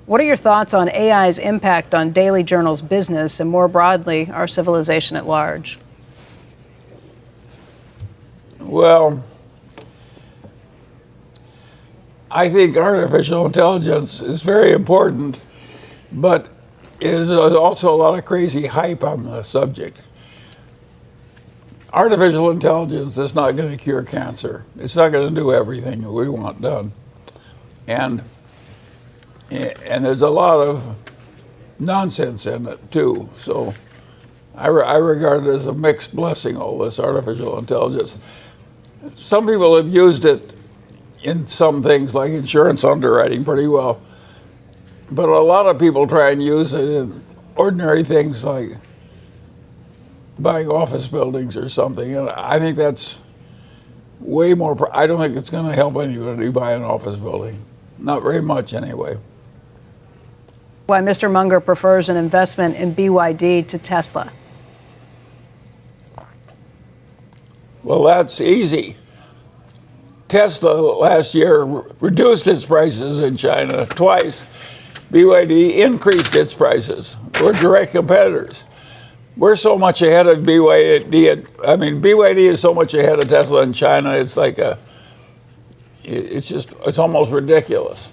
What are your thoughts on AI's impact on Daily Journal's business and more broadly, our civilization at large? Well, I think artificial intelligence is very important, but there's also a lot of crazy hype on the subject. Artificial intelligence is not going to cure cancer. It's not going to do everything that we want done. And there's a lot of nonsense in it, too. So I regard it as a mixed blessing, all this artificial intelligence. Some people have used it in some things like insurance underwriting pretty well. But a lot of people try and use it in ordinary things like buying office buildings or something. And I think that's way more, I don't think it's going to help anybody buy an office building. Not very much anyway. Why Mr. Munger prefers an investment in BYD to Tesla? Well, that's easy. Tesla last year reduced its prices in China twice. BYD increased its prices. We're direct competitors. We're so much ahead of BYD. I mean, BYD is so much ahead of Tesla in China. It's like it's almost ridiculous.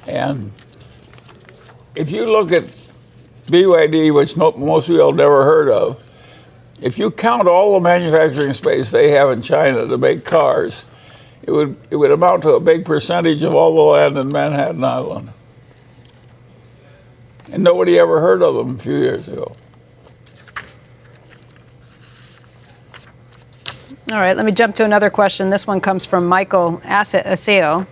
And if you look at BYD, which most people have never heard of, if you count all the manufacturing space they have in China to make cars, it would amount to a big percentage of all the land in Manhattan Island. And nobody ever heard of them a few years ago. All right, let me jump to another question. This one comes from Michael Aseo,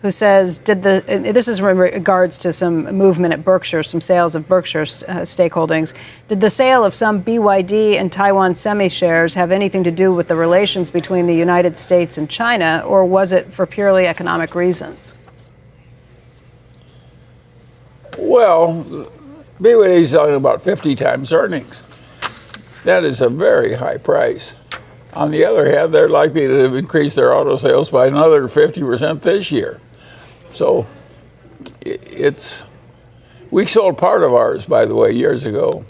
who says, this is in regards to some movement at Berkshire, some sales of Berkshire's stake holdings. Did the sale of some BYD and Taiwan Semi shares have anything to do with the relations between the United States and China, or was it for purely economic reasons? Well, BYD is selling about 50 times earnings. That is a very high price. On the other hand, they're likely to increase their auto sales by another 50% this year. So we sold part of ours, by the way, years ago.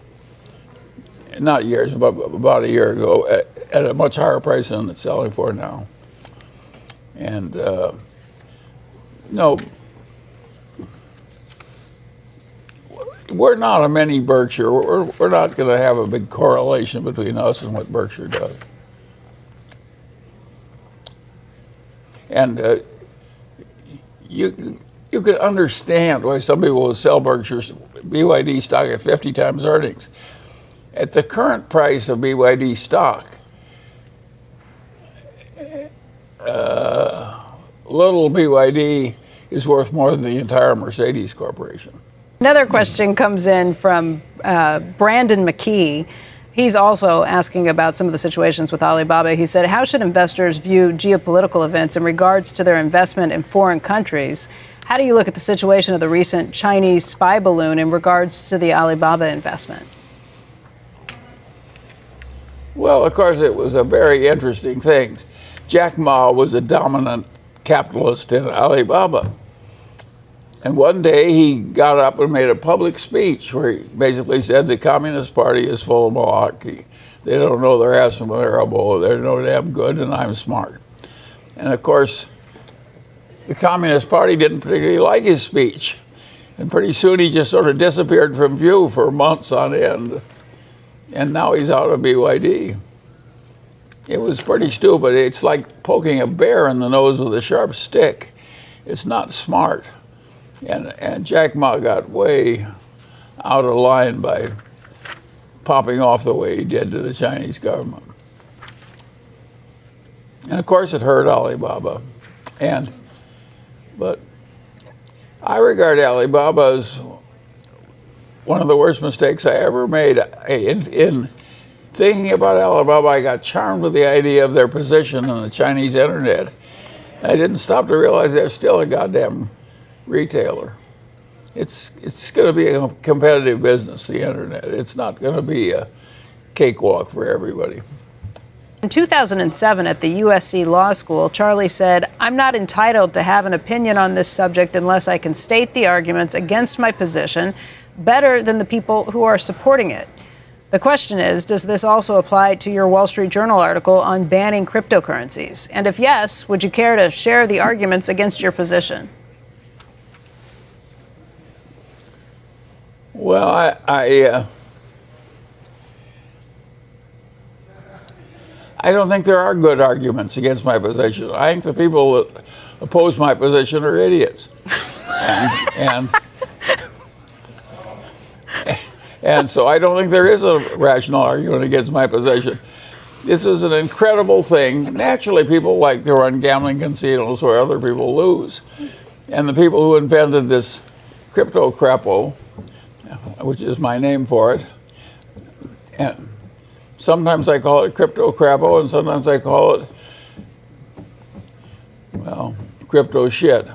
Not years, but about a year ago at a much higher price than it's selling for now. And no, we're not a mini Berkshire. We're not going to have a big correlation between us and what Berkshire does. And you could understand why some people would sell Berkshire's BYD stock at 50 times earnings. At the current price of BYD stock, little BYD is worth more than the entire Mercedes Corporation. Another question comes in from Brandon McKee. He's also asking about some of the situations with Alibaba. He said, how should investors view geopolitical events in regards to their investment in foreign countries? How do you look at the situation of the recent Chinese spy balloon in regards to the Alibaba investment? Well, of course, it was a very interesting thing. Jack Ma was a dominant capitalist in Alibaba. And one day he got up and made a public speech where he basically said the Communist Party is full of malarkey. They don't know their ass from their elbow. They're no damn good, and I'm smart. And of course, the Communist Party didn't particularly like his speech. And pretty soon he just sort of disappeared from view for months on end. And now he's out of BYD. It was pretty stupid. It's like poking a bear in the nose with a sharp stick. It's not smart. And Jack Ma got way out of line by popping off the way he did to the Chinese government. And of course it hurt Alibaba. But I regard Alibaba as one of the worst mistakes I ever made. In thinking about Alibaba, I got charmed with the idea of their position on the Chinese internet. I didn't stop to realize they're still a goddamn retailer. It's going to be a competitive business, the internet. It's not going to be a cakewalk for everybody. In 2007 at the USC Law School, Charlie said, "I'm not entitled to have an opinion on this subject unless I can state the arguments against my position better than the people who are supporting it." The question is, does this also apply to your Wall Street Journal article on banning cryptocurrencies? And if yes, would you care to share the arguments against your position? Well, I don't think there are good arguments against my position. I think the people that oppose my position are idiots. And so I don't think there is a rational argument against my position. This is an incredible thing. Naturally, people like to run gambling casinos where other people lose. And the people who invented this crypto crapo, which is my name for it, and sometimes I call it crypto crapo, and sometimes I call it, well, crypto shit.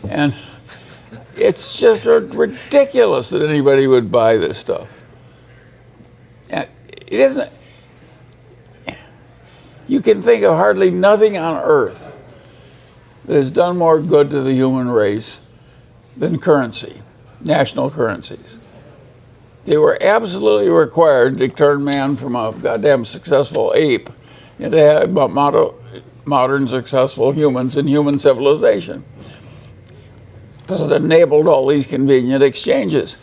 And it's just ridiculous that anybody would buy this stuff. And it isn't. You can think of hardly nothing on earth that has done more good to the human race than currency, national currencies. They were absolutely required to turn man from a goddamn successful ape into modern successful humans in human civilization. Because it enabled all these convenient exchanges.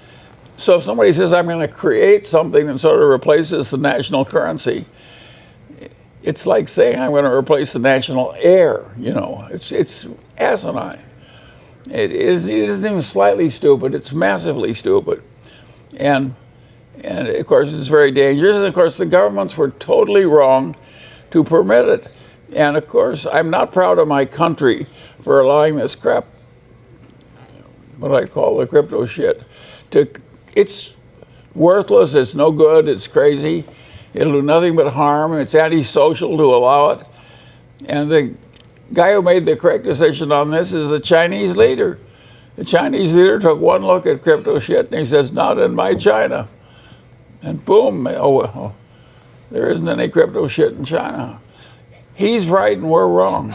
So if somebody says, I'm going to create something that sort of replaces the national currency, it's like saying I'm going to replace the national air. You know, it's asinine. It isn't even slightly stupid. It's massively stupid. And of course, it's very dangerous. And of course, the governments were totally wrong to permit it. And of course, I'm not proud of my country for allowing this crap, what I call the crypto shit. It's worthless, it's no good, it's crazy, it'll do nothing but harm, it's antisocial to allow it. And the guy who made the correct decision on this is the Chinese leader. The Chinese leader took one look at crypto shit and he says, not in my China. And boom, oh well, there isn't any crypto shit in China. He's right and we're wrong.